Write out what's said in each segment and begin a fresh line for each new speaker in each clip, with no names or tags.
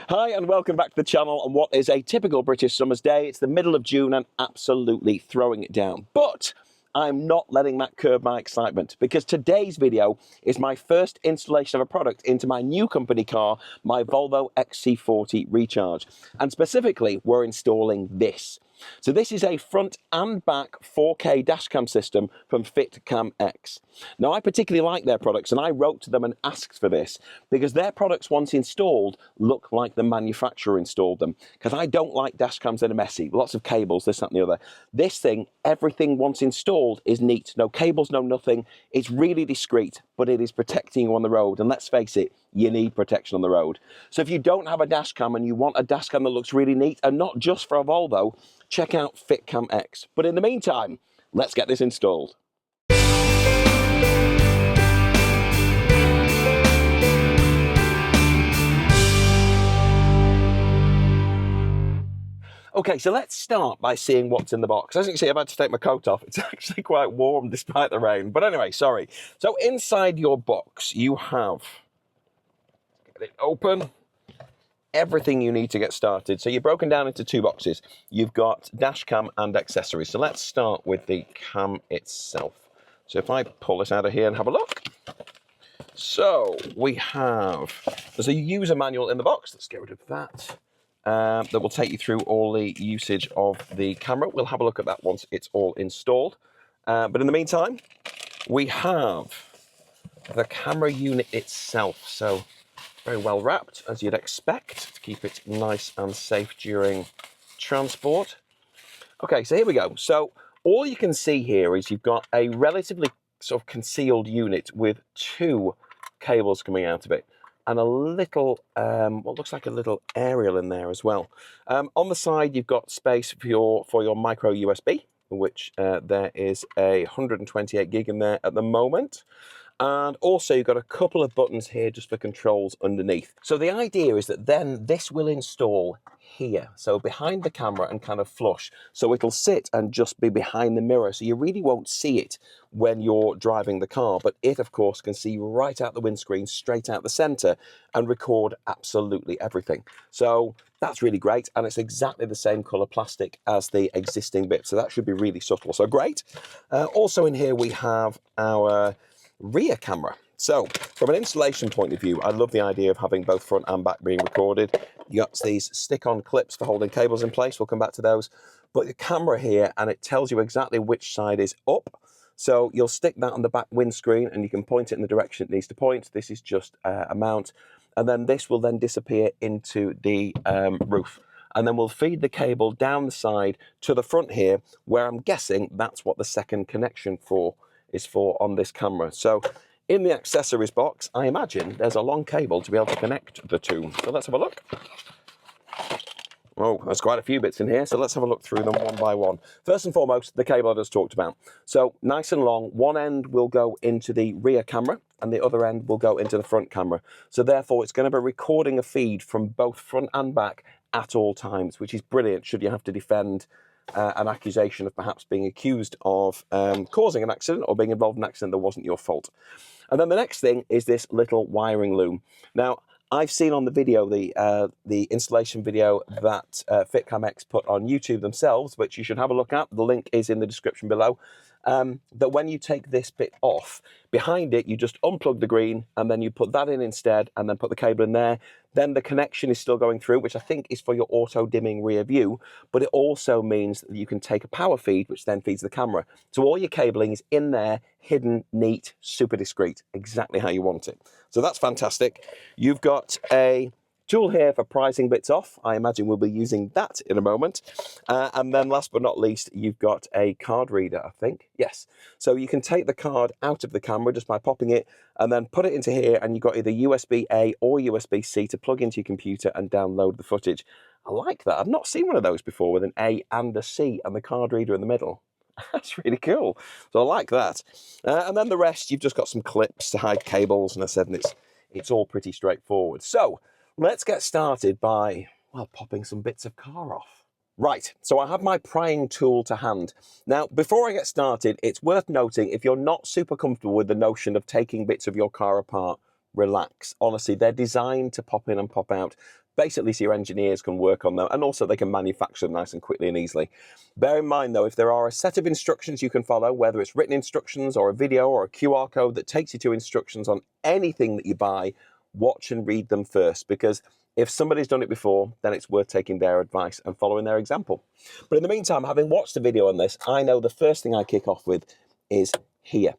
Hi and welcome back to the channel on what is a typical British summer's day. It's the middle of June and absolutely throwing it down. But I'm not letting that curb my excitement because today's video is my first installation of a product into my new company car, my Volvo XC40 Recharge. And specifically, we're installing this. So this is a front and back 4K dashcam system from FitCamX. Now I particularly like their products and I wrote to them and asked for this because their products once installed look like the manufacturer installed them, because I don't like dashcams that are messy, lots of cables, this, that and the other. This thing, everything once installed is neat, no cables, no nothing. It's really discreet, but it is protecting you on the road, and let's face it, you need protection on the road. So if you don't have a dashcam and you want a dashcam that looks really neat and not just for a Volvo, check out FitCamX. But in the meantime, let's get this installed. Okay, so let's start by seeing what's in the box. As you can see, I've had to take my coat off. It's actually quite warm despite the rain. But anyway, sorry. So inside your box, you have, get it open, everything you need to get started. So you're broken down into two boxes. You've got dash cam and accessories. So let's start with the cam itself. So if I pull this out of here and have a look. So we have, there's a user manual in the box. Let's get rid of that. That will take you through all the usage of the camera. We'll have a look at that once it's all installed. But in the meantime, we have the camera unit itself. So very well wrapped, as you'd expect, to keep it nice and safe during transport. Okay, so here we go. So all you can see here is you've got a relatively sort of concealed unit with two cables coming out of it, and a little, what looks like a little aerial in there as well. On the side, you've got space for your micro USB, which there is a 128 gig in there at the moment. And also you've got a couple of buttons here just for controls underneath. So the idea is that then this will install here, so behind the camera and kind of flush. So it'll sit and just be behind the mirror, so you really won't see it when you're driving the car, but it of course can see right out the windscreen, straight out the center, and record absolutely everything. So that's really great, and it's exactly the same color plastic as the existing bit, so that should be really subtle, so great. Also in here we have our rear camera. So from an installation point of view, I love the idea of having both front and back being recorded. You got these stick-on clips for holding cables in place. We'll come back to those. But the camera here, and it tells you exactly which side is up. So you'll stick that on the back windscreen and you can point it in the direction it needs to point. This is just a mount. And then this will then disappear into the roof. And then we'll feed the cable down the side to the front here, where I'm guessing that's what the second connection is for on this camera. So in the accessories box, I imagine there's a long cable to be able to connect the two. So let's have a look. Oh, there's quite a few bits in here, so let's have a look through them one by one. First and foremost, the cable I just talked about. So nice and long, one end will go into the rear camera and the other end will go into the front camera. So therefore it's going to be recording a feed from both front and back at all times, which is brilliant should you have to defend an accusation of perhaps being accused of causing an accident or being involved in an accident that wasn't your fault. And then the next thing is this little wiring loom. Now, I've seen on the video, the installation video that FitCamX put on YouTube themselves, which you should have a look at. The link is in the description below. That when you take this bit off, behind it you just unplug the green and then you put that in instead and then put the cable in there. Then the connection is still going through, which I think is for your auto dimming rear view, but it also means that you can take a power feed which then feeds the camera. So all your cabling is in there, hidden, neat, super discreet, exactly how you want it. So that's fantastic. You've got a tool here for prizing bits off. I imagine we'll be using that in a moment. And then last but not least, you've got a card reader, I think. Yes. So you can take the card out of the camera just by popping it and then put it into here, and you've got either USB-A or USB-C to plug into your computer and download the footage. I like that. I've not seen one of those before with an A and a C and the card reader in the middle. That's really cool. So I like that. And then the rest, you've just got some clips to hide cables, and I said it's all pretty straightforward. So let's get started by, well, popping some bits of car off. Right, so I have my prying tool to hand. Now, before I get started, it's worth noting, if you're not super comfortable with the notion of taking bits of your car apart, relax. Honestly, they're designed to pop in and pop out. basically so your engineers can work on them, and also they can manufacture them nice and quickly and easily. Bear in mind though, if there are a set of instructions you can follow, whether it's written instructions or a video or a QR code that takes you to instructions on anything that you buy, watch and read them first, because if somebody's done it before, then it's worth taking their advice and following their example. But in the meantime, having watched the video on this, I know the first thing I kick off with is here.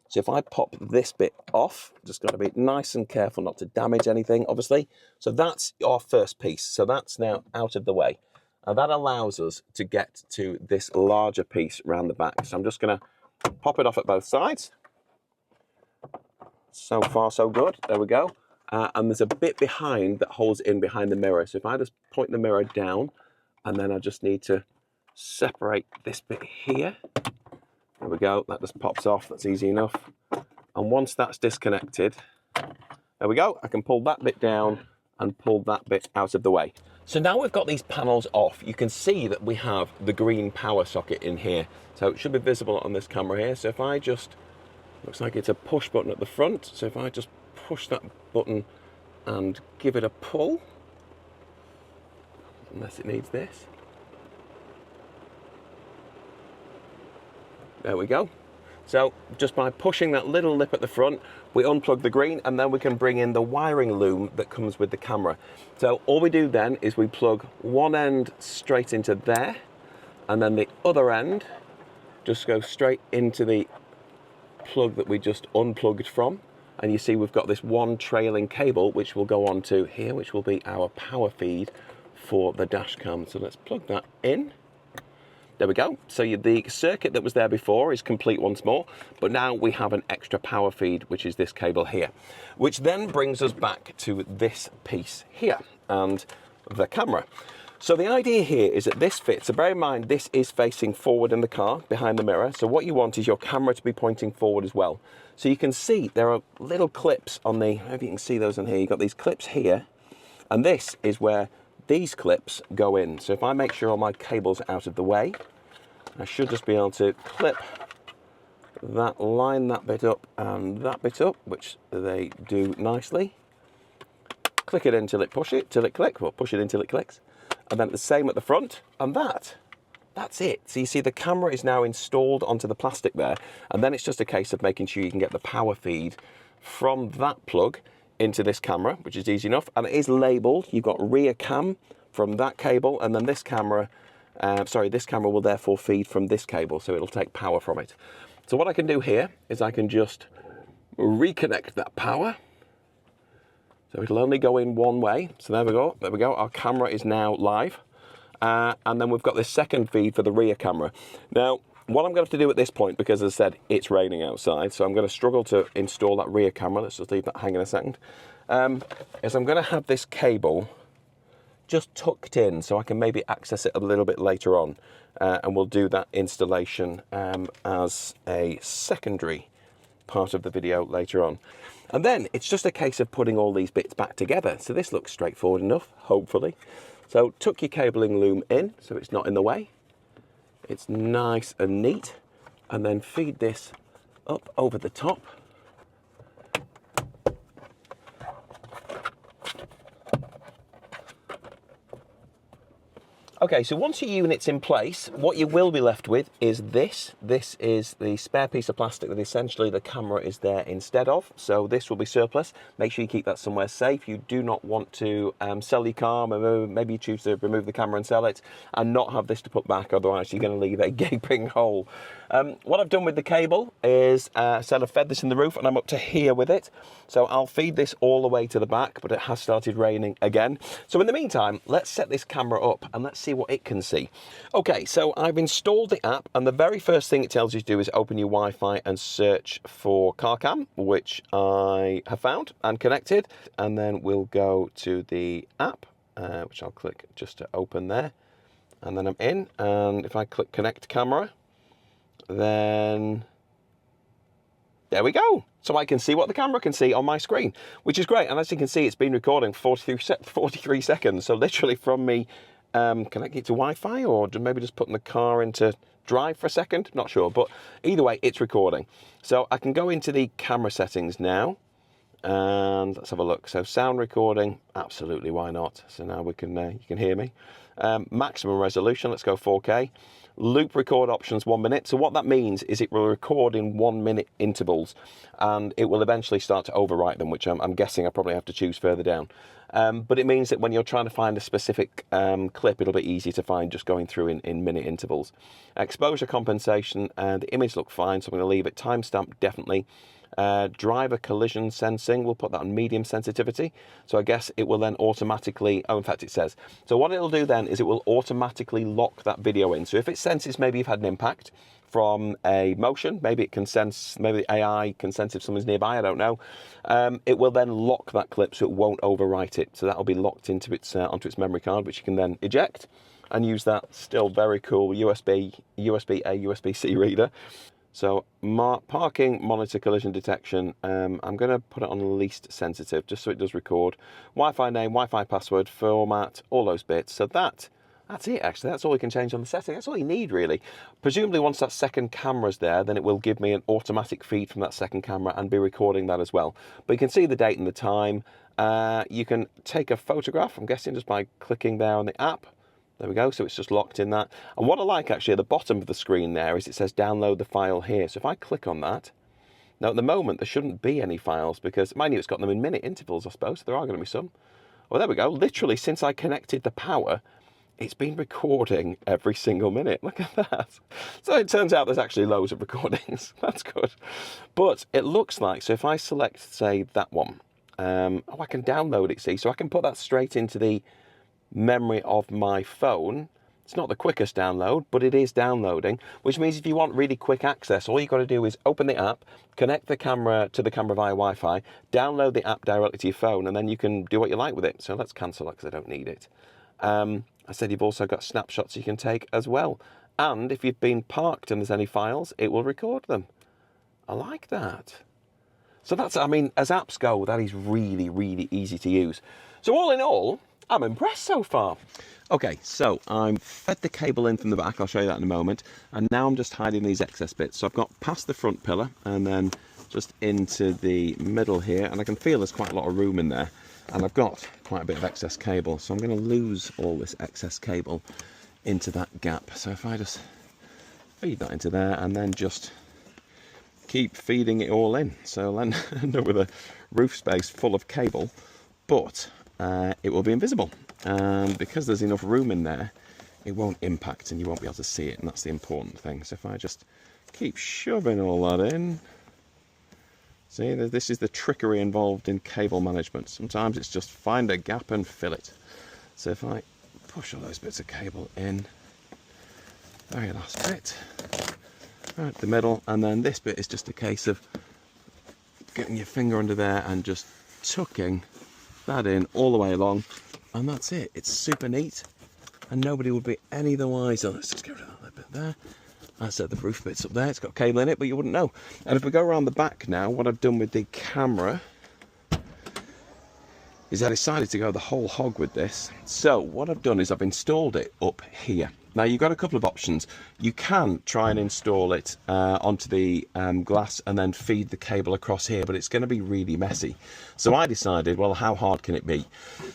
So if I pop this bit off, just got to be nice and careful not to damage anything, obviously. So that's our first piece. So that's now out of the way. And that allows us to get to this larger piece around the back. So I'm just going to pop it off at both sides. So far, so good. There we go. And there's a bit behind that holds in behind the mirror. So if I just point the mirror down, and then I just need to separate this bit here. There we go, that just pops off, that's easy enough. And once that's disconnected, there we go, I can pull that bit down and pull that bit out of the way. So now we've got these panels off, you can see that we have the green power socket in here. So it should be visible on this camera here. So if I just, looks like it's a push button at the front. So if I just push that button and give it a pull, unless it needs this. There we go. So just by pushing that little lip at the front, we unplug the green, and then we can bring in the wiring loom that comes with the camera. So all we do then is we plug one end straight into there, and then the other end just goes straight into the plug that we just unplugged from. And you see we've got this one trailing cable which will go on to here, which will be our power feed for the dash cam. So let's plug that in. There we go. So the circuit that was there before is complete once more, but now we have an extra power feed, which is this cable here, which then brings us back to this piece here and the camera. So the idea here is that this fits. So bear in mind, this is facing forward in the car behind the mirror. So what you want is your camera to be pointing forward as well. So you can see there are little clips on the, I don't know if you can see those on here. You've got these clips here, and this is where these clips go in. So if I make sure all my cables are out of the way, I should just be able to clip that, line that bit up and that bit up, which they do nicely. Click it in till it push it, till it clicks, or push it in till it clicks. And then the same at the front, and that's it. So you see the camera is now installed onto the plastic there, and then it's just a case of making sure you can get the power feed from that plug into this camera, which is easy enough, and it is labelled. You've got rear cam from that cable, and then this camera, this camera will therefore feed from this cable, so it'll take power from it. So what I can do here is I can just reconnect that power. So it'll only go in one way. So there we go, our camera is now live. And then we've got this second feed for the rear camera. Now, what I'm going to have to do at this point, because as I said, it's raining outside, so I'm going to struggle to install that rear camera. Let's just leave that hanging a second. Is I'm going to have this cable just tucked in so I can maybe access it a little bit later on. And we'll do that installation as a secondary part of the video later on. And then it's just a case of putting all these bits back together. So this looks straightforward enough, hopefully. So tuck your cabling loom in so it's not in the way. It's nice and neat. And then feed this up over the top. Okay, so once your unit's in place, what you will be left with is this. This is the spare piece of plastic that essentially the camera is there instead of. So this will be surplus. Make sure you keep that somewhere safe. You do not want to sell your car. Maybe you choose to remove the camera and sell it and not have this to put back. Otherwise, you're going to leave a gaping hole. What I've done with the cable is, I've fed this in the roof and I'm up to here with it. So I'll feed this all the way to the back, but it has started raining again. So in the meantime, let's set this camera up and let's see what it can see. Okay, so I've installed the app, and the very first thing it tells you to do is open your Wi-Fi and search for CarCam, which I have found and connected. And then we'll go to the app, which I'll click just to open there. And then I'm in, and if I click connect camera, then there we go. So I can see what the camera can see on my screen, which is great. And as you can see, it's been recording 43 seconds. So literally from me connecting it to Wi-Fi, or maybe just putting the car into drive for a second, not sure. But either way, it's recording. So I can go into the camera settings now, And let's have a look. So sound recording, absolutely, why not? So now we can you can hear me. Maximum resolution, let's go 4K. Loop record options 1 minute. So what that means is it will record in 1 minute intervals, and it will eventually start to overwrite them, which I'm guessing I probably have to choose further down. But it means that when you're trying to find a specific clip, it'll be easy to find just going through in minute intervals. Exposure compensation, the image look fine, so I'm going to leave it. Timestamp, definitely. Driver collision sensing, we'll put that on medium sensitivity. So I guess it will then automatically, oh, in fact it says. So what it'll do then is it will automatically lock that video in. So if it senses maybe you've had an impact from a motion, maybe it can sense, maybe the AI can sense if someone's nearby, I don't know. It will then lock that clip so it won't overwrite it. So that'll be locked into its onto its memory card, which you can then eject and use that still very cool USB-A, USB-C reader. So parking, monitor collision detection, I'm going to put it on least sensitive, just so it does record. Wi-Fi name, Wi-Fi password, format, all those bits. So that's it, actually. That's all we can change on the setting. That's all you need, really. Presumably, once that second camera's there, then it will give me an automatic feed from that second camera and be recording that as well. But you can see the date and the time. You can take a photograph, I'm guessing, just by clicking there on the app. There we go, so it's just locked in that. And what I like actually at the bottom of the screen there is it says download the file here. So if I click on that, now at the moment there shouldn't be any files because, mind you, it's got them in minute intervals, I suppose. So there are going to be some. Well, there we go. Literally, since I connected the power, it's been recording every single minute. Look at that. So it turns out there's actually loads of recordings. That's good. But it looks like, so if I select, say, that one, I can download it, see? So I can put that straight into the memory of my phone. It's not the quickest download, but it is downloading, which means if you want really quick access, all you've got to do is open the app, connect the camera to the camera via Wi-Fi, download the app directly to your phone, and then you can do what you like with it. So let's cancel that because I don't need it. I said you've also got snapshots you can take as well. And if you've been parked and there's any files, it will record them. I like that. So that's, I mean, as apps go, that is really, really easy to use. So all in all, I'm impressed so far. Okay, so I've fed the cable in from the back, I'll show you that in a moment, and now I'm just hiding these excess bits. So I've got past the front pillar and then just into the middle here, and I can feel there's quite a lot of room in there, and I've got quite a bit of excess cable, so I'm going to lose all this excess cable into that gap. So if I just feed that into there and then just keep feeding it all in, so then end up with a roof space full of cable, but it will be invisible, and because there's enough room in there, it won't impact and you won't be able to see it, and that's the important thing. So if I just keep shoving all that in, see, this is the trickery involved in cable management. Sometimes it's just find a gap and fill it. So if I push all those bits of cable in, very last bit, right the middle, and then this bit is just a case of getting your finger under there and just tucking that in all the way along, and that's it. It's super neat and nobody would be any the wiser. Let's just get rid of that little bit there. I said the roof bit's up there, it's got cable in it, but you wouldn't know. And if we go around the back now, what I've done with the camera is I decided to go the whole hog with this. So what I've done is I've installed it up here. Now you've got a couple of options. You can try and install it onto the glass and then feed the cable across here, but it's going to be really messy. So I decided, well, how hard can it be?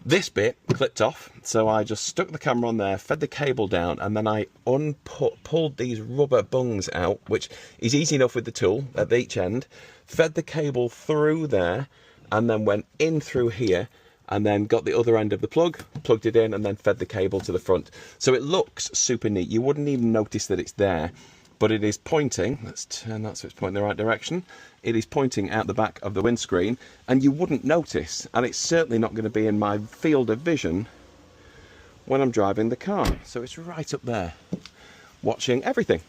This bit clipped off, so I just stuck the camera on there, fed the cable down, and then I pulled these rubber bungs out, which is easy enough with the tool at each end, fed the cable through there, and then went in through here, and then got the other end of the plug, plugged it in, and then fed the cable to the front. So it looks super neat. You wouldn't even notice that it's there, but it is pointing. Let's turn that so it's pointing the right direction. It is pointing out the back of the windscreen, and you wouldn't notice, and it's certainly not going to be in my field of vision when I'm driving the car. So it's right up there, watching everything.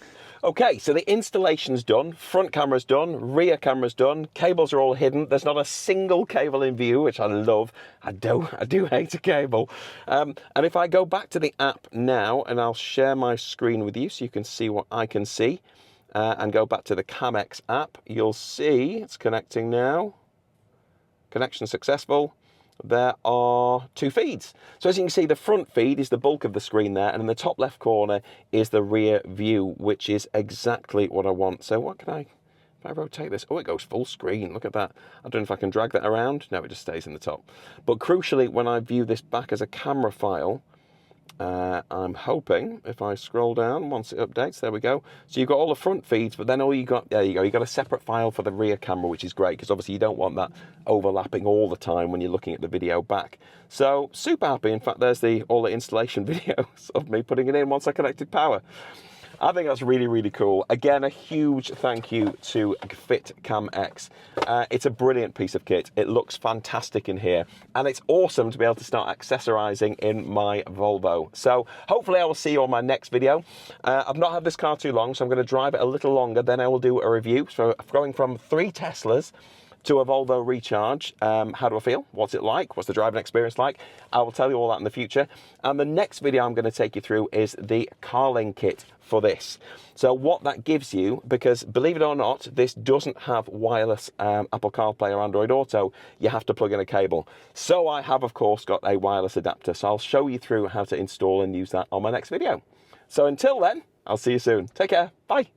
Okay, so the installation's done, front camera's done, rear camera's done, cables are all hidden, there's not a single cable in view, which I love. I do hate a cable. And if I go back to the app now, and I'll share my screen with you so you can see what I can see, and go back to the CamX app, you'll see it's connecting now. Connection successful. There are two feeds. So as you can see, the front feed is the bulk of the screen there, and in the top left corner is the rear view, which is exactly what I want. So what can I, if if I rotate this, oh, it goes full screen. Look at that. I don't know if I can drag that around. No, it just stays in the top. But crucially, when I view this back as a camera file, I'm hoping if I scroll down once it updates, there we go. So you've got all the front feeds, but then all you got, there you go, you got a separate file for the rear camera, which is great because obviously you don't want that overlapping all the time when you're looking at the video back. So super happy. In fact, there's all the installation videos of me putting it in once I connected power. I think that's really, really cool. Again, a huge thank you to FitCamX. It's a brilliant piece of kit. It looks fantastic in here, and it's awesome to be able to start accessorizing in my Volvo. So hopefully I will see you on my next video. I've not had this car too long, so I'm going to drive it a little longer, then I will do a review. So going from 3 Teslas to a Volvo Recharge. How do I feel? What's it like? What's the driving experience like? I will tell you all that in the future. And the next video I'm going to take you through is the Carling kit for this. So what that gives you, because believe it or not, this doesn't have wireless Apple CarPlay or Android Auto. You have to plug in a cable. So I have, of course, got a wireless adapter. So I'll show you through how to install and use that on my next video. So until then, I'll see you soon. Take care. Bye.